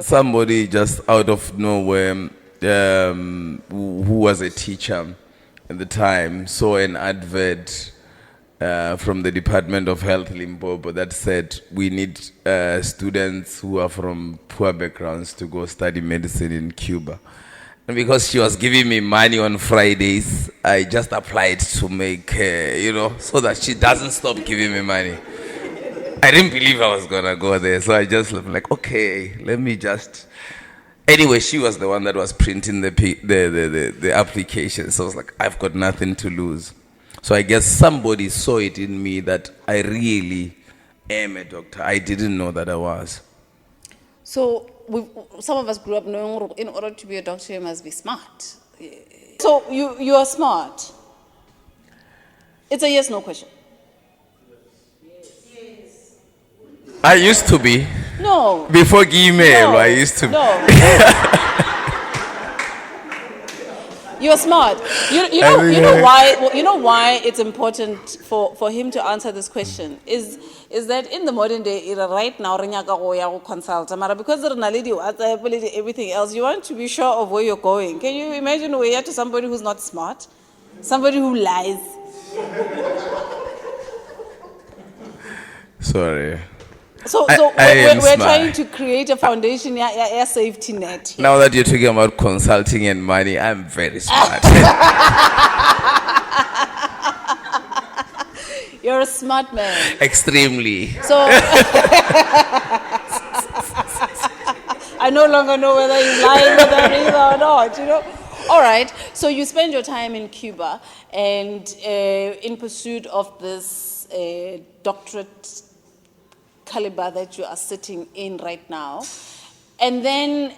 Somebody just out of nowhere, who was a teacher at the time, saw an advert from the Department of Health Limpopo that said we need students who are from poor backgrounds to go study medicine in Cuba. And because she was giving me money on Fridays, I just applied to make, so that she doesn't stop giving me money. I didn't believe I was going to go there, so I just was like, okay, let me just... Anyway, she was the one that was printing the application, so I was like, I've got nothing to lose. So I guess somebody saw it in me that I really am a doctor. I didn't know that I was. So some of us grew up knowing in order to be a doctor, you must be smart. So you are smart. It's a yes/no question. I used to be. No. Before Gmail, No. I used to be. No. You're smart. You know why it's important for him to answer this question is that in the modern day era right now consult because everything else, you want to be sure of where you're going. Can you imagine where you're to somebody who's not smart? Somebody who lies. Sorry. So I we're trying to create a foundation, a safety net here. Now that you're talking about consulting and money, I'm very smart. You're a smart man. Extremely. So I no longer know whether he's lying with that either or not, All right, so you spend your time in Cuba and in pursuit of this doctorate caliber that you are sitting in right now. And then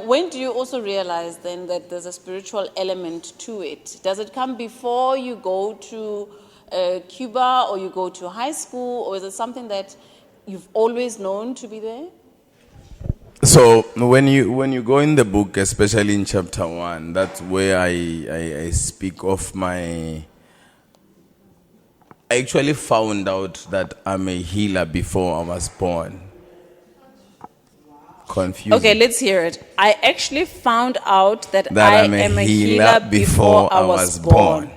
when do you also realize then that there's a spiritual element to it? Does it come before you go to Cuba or you go to high school, or is it something that you've always known to be there? So when you go in the book, especially in chapter 1, that's where I speak of I actually found out that I'm a healer before I was born. Confusing. Okay, let's hear it. I actually found out that I am a healer before I was born.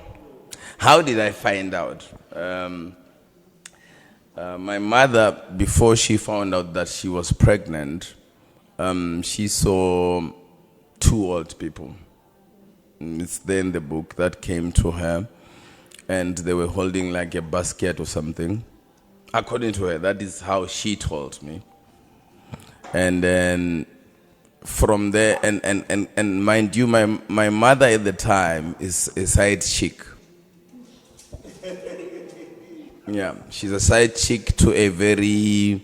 How did I find out? My mother, before she found out that she was pregnant, she saw 2 old people. It's there in the book that came to her. And they were holding like a basket or something. According to her, that is how she told me. And then from there, and mind you, my mother at the time is a side chick. Yeah, she's a side chick to a very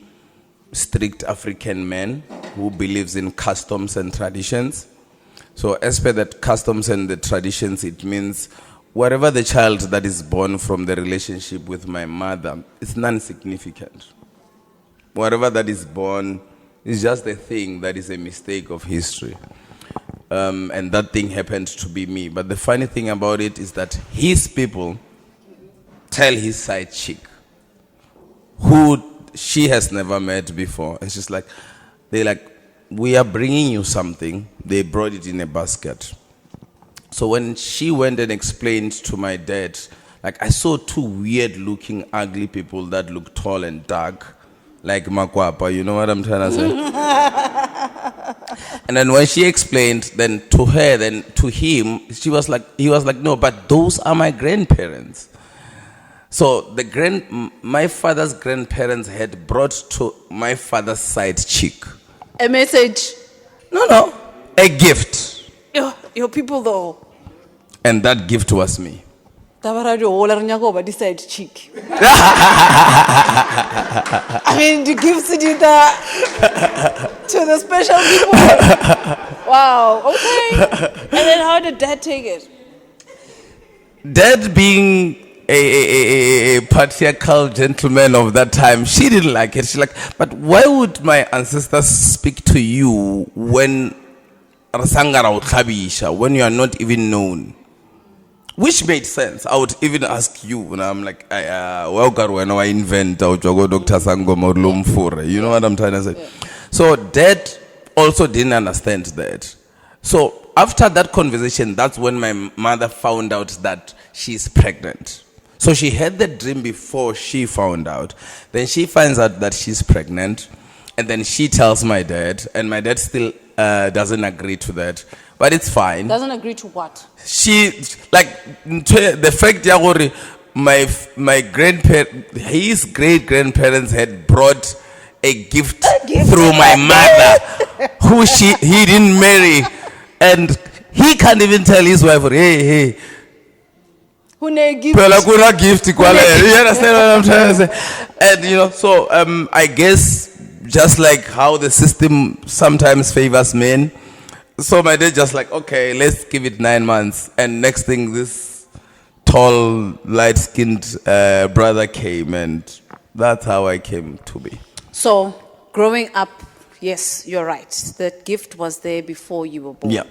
strict African man who believes in customs and traditions. So as per that customs and the traditions, it means whatever the child that is born from the relationship with my mother, it's non-significant. Whatever that is born is just a thing that is a mistake of history. And that thing happened to be me. But the funny thing about it is that his people tell his side chick, who she has never met before. It's just like, they're like, we are bringing you something. They brought it in a basket. So when she went and explained to my dad, like I saw 2 weird-looking, ugly people that look tall and dark, like Makwapa, you know what I'm trying to say? And then when she explained, then to her, then to him, he was like, no, but those are my grandparents. So my father's grandparents had brought to my father's side chick A message. No, a gift. Your people though. And that gift was me. Decide cheek. I mean, the gifts to the special people. Wow, okay. And then how did Dad take it? Dad, being a patriarchal gentleman of that time, she didn't like it. She's like, but why would my ancestors speak to you when when you are not even known? Which made sense. I would even ask you, and I'm like, when I invent Dr. Sangoma'S, you know what I'm trying to say? Yeah. So Dad also didn't understand that. So after that conversation, that's when my mother found out that she's pregnant. So she had the dream before she found out. Then she finds out that she's pregnant. And then she tells my dad. And my dad still doesn't agree to that. But it's fine. Doesn't agree to what? She, like, the fact that my grandparents, his great-grandparents had brought a gift through my mother, who he didn't marry. And he can't even tell his wife, hey, Who ne gift? Pela kuna gift kwale. You understand what I'm trying to say? And so I guess just like how the system sometimes favors men, so my dad just like, okay, let's give it 9 months. And next thing, this tall, light-skinned brother came, and that's how I came to be. So, growing up, yes, you're right. The gift was there before you were born. Yeah.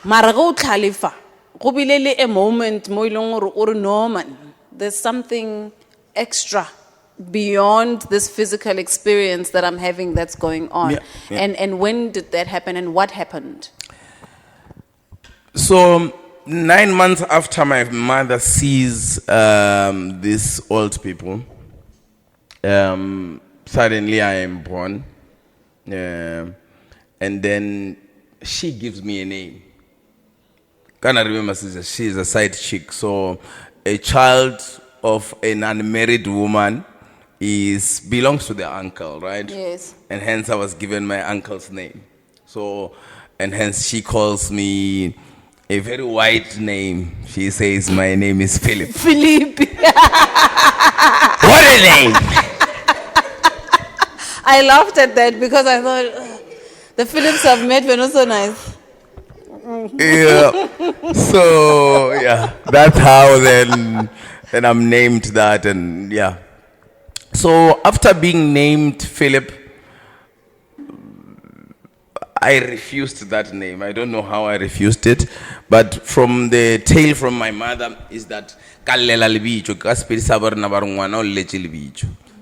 Mara go tlhalefa, go bile le a moment mo ileng gore o re no man, there's something extra beyond this physical experience that I'm having that's going on. Yeah. And when did that happen and what happened? So 9 months after my mother sees these old people, suddenly I am born. And then she gives me a name. Can I remember, she's a side chick. So a child of an unmarried woman belongs to the uncle, right? Yes. And hence I was given my uncle's name. So, and hence she calls me a very white name. She says my name is Philip. Philip. What a name! I laughed at that because I thought the Philips I've met were not so nice. Yeah. So yeah, that's how then I'm named that, and yeah. So after being named Philip, I refused that name. I don't know how I refused it, but from the tale from my mother is that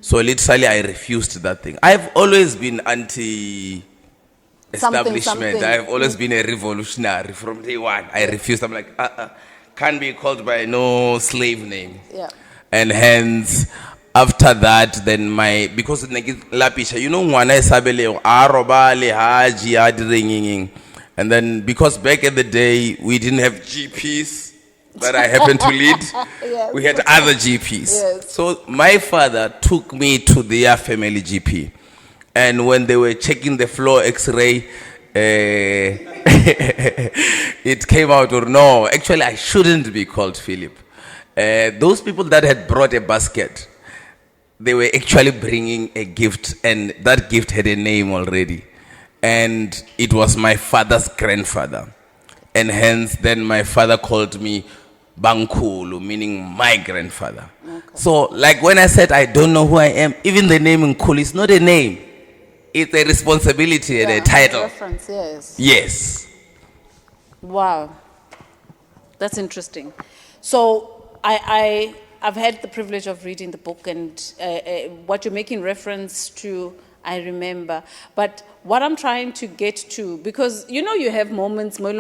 so literally I refused that thing. I've always been anti-establishment. Something. I've always been a revolutionary from day one. I refused. I'm like, can't be called by no slave name. Yeah. And hence, after that, then because ngwana esabele arobale haji adringing, and then because back in the day we didn't have GPs that I happened to lead, Yes. we had other GPs. Yes. So my father took me to their family GP, and when they were checking the floor X-ray, it came out, or no, actually I shouldn't be called Philip. Those people that had brought a basket, they were actually bringing a gift, and that gift had a name already. And it was my father's grandfather. And hence, then my father called me Bankulu, meaning my grandfather. Okay. So, like when I said I don't know who I am, even the name Nkulu is not a name. It's a responsibility and a title. Reference, yes. Yes. Wow. That's interesting. So, I've had the privilege of reading the book, and what you're making reference to, I remember. But what I'm trying to get to, because you have moments for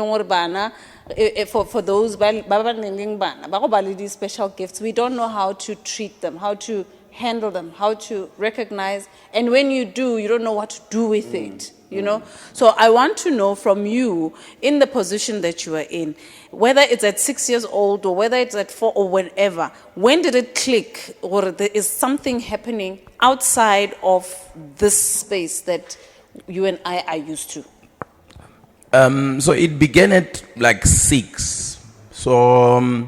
those these special gifts, we don't know how to treat them, how to handle them, how to recognize, and when you do, you don't know what to do with it. So I want to know from you, in the position that you are in, whether it's at 6 years old or whether it's at 4 or whenever, when did it click, or there is something happening outside of this space that you and I are used to? So it began at like 6. So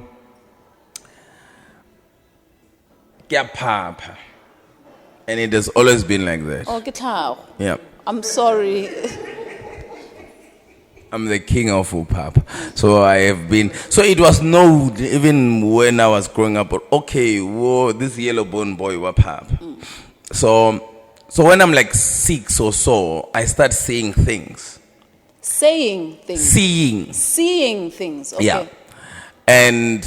and it has always been like that. Oh, guitar. Yeah. I'm sorry. I'm the king of Upap. So I have been. So it was known even when I was growing up. Okay, whoa, this yellow bone boy, Wapap. So when I'm like 6 or so, I start seeing things. Saying things. Seeing things. Okay. Yeah. And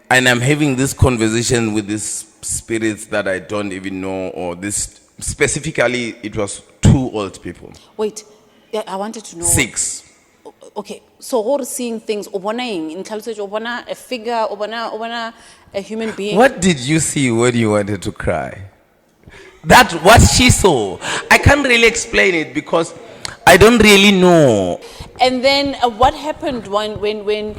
I'm having this conversation with these spirits that I don't even know, or this specifically, it was 2 old people. Wait, Yeah, I wanted to know. 6. Okay, so what seeing things, obonaing, in Kalsage, obona a figure, obona a human being. What did you see when you wanted to cry? That's what she saw. I can't really explain it because I don't really know. And then what happened when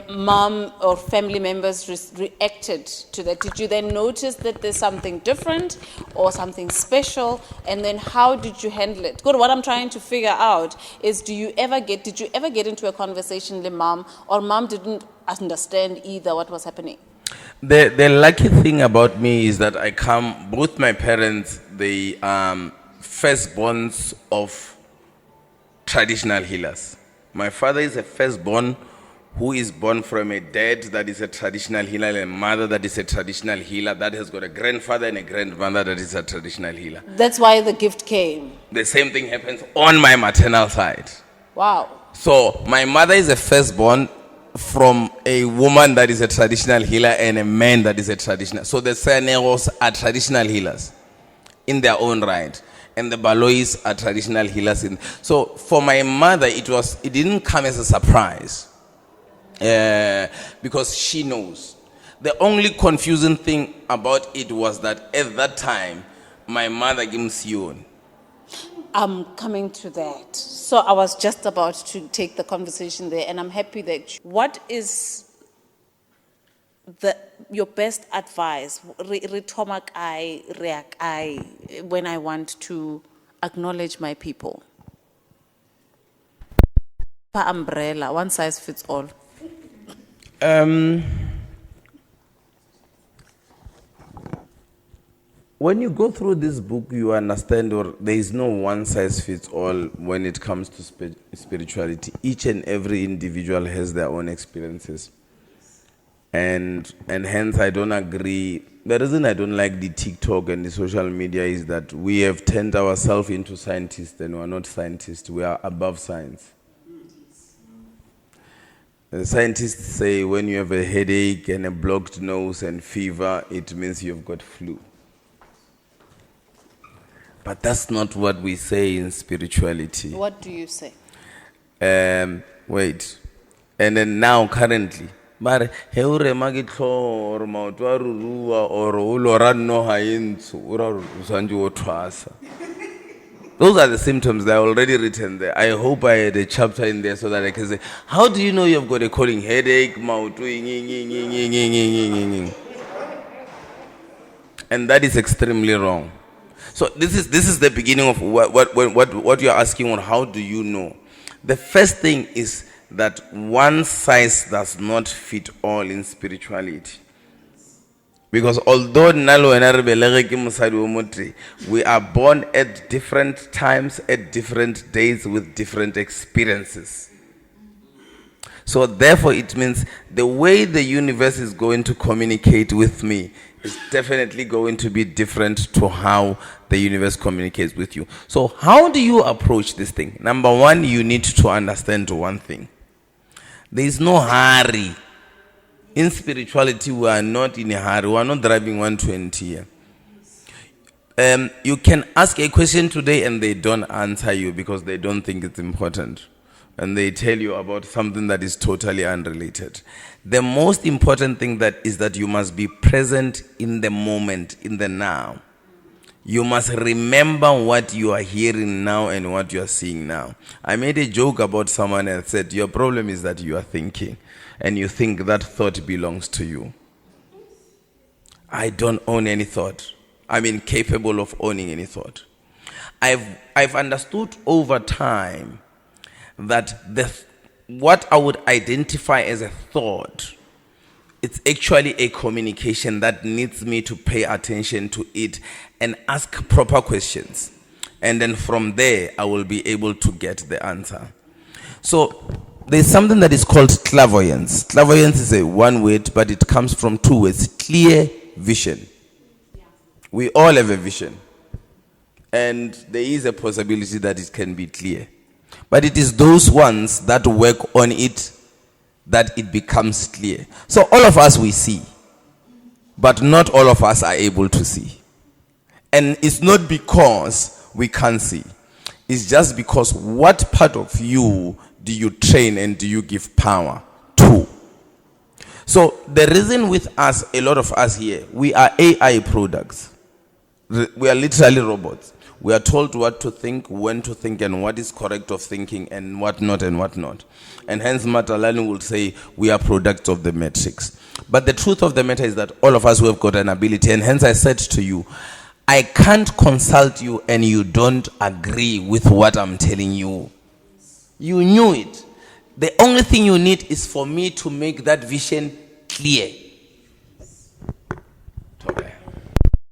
mom or family members reacted to that? Did you then notice that there's something different or something special? And then how did you handle it? Good. What I'm trying to figure out is, did you ever get into a conversation with mom, or mom didn't understand either what was happening? The lucky thing about me is that both my parents, they firstborns of traditional healers. My father is a firstborn who is born from a dad that is a traditional healer and a mother that is a traditional healer that has got a grandfather and a grandmother that is a traditional healer. That's why the gift came. The same thing happens on my maternal side. Wow. So my mother is a firstborn from a woman that is a traditional healer and a man that is a traditional. So the Senegos are traditional healers in their own right, and the Baloyis are traditional healers. So for my mother, it didn't come as a surprise, because she knows. The only confusing thing about it was that at that time, my mother gives you. I'm coming to that. So I was just about to take the conversation there, and I'm happy that. What is your best advice when I want to acknowledge my people? Umbrella, one size fits all. When you go through this book, you understand, or there is no one size fits all when it comes to spirituality. Each and every individual has their own experiences. And hence I don't agree. The reason I don't like the TikTok and the social media is that we have turned ourselves into scientists, and we are not scientists. We are above science. The scientists say when you have a headache and a blocked nose and fever, it means you've got flu. But that's not what we say in spirituality. What do you say? Wait. And then now, currently, those are the symptoms that are already written there. I hope I had a chapter in there so that I can say, how do you know you've got a calling headache, mouth, and that is extremely wrong. So this is the beginning of what you're asking on. How do you know? The first thing is that one size does not fit all in spirituality. Because although we are born at different times, at different days, with different experiences. So therefore it means the way the universe is going to communicate with me is definitely going to be different to how the universe communicates with you. So how do you approach this thing? Number one, you need to understand one thing. There is no hurry. In spirituality, we are not in a hurry. We are not driving 120 here. You can ask a question today and they don't answer you because they don't think it's important. And they tell you about something that is totally unrelated. The most important thing is that you must be present in the moment, in the now. You must remember what you are hearing now and what you are seeing now. I made a joke about someone and said, your problem is that you are thinking, and you think that thought belongs to you. I don't own any thought. I'm incapable of owning any thought. I've understood over time that what I would identify as a thought, it's actually a communication that needs me to pay attention to it and ask proper questions. And then from there, I will be able to get the answer. So there's something that is called clairvoyance. Clairvoyance is a one word, but it comes from two words: clear vision. We all have a vision. And there is a possibility that it can be clear. But it is those ones that work on it that it becomes clear. So all of us, we see, but not all of us are able to see. And it's not because we can't see. is just because what part of you do you train and do you give power to? So the reason with us, a lot of us here, we are AI products. We are literally robots. We are told what to think, when to think, and what is correct of thinking, and what not, and what not. And hence Matalani will say we are products of the matrix. But the truth of the matter is that all of us who have got an ability, and hence I said to you, I can't consult you and you don't agree with what I'm telling you. You knew it. The only thing you need is for me to make that vision clear.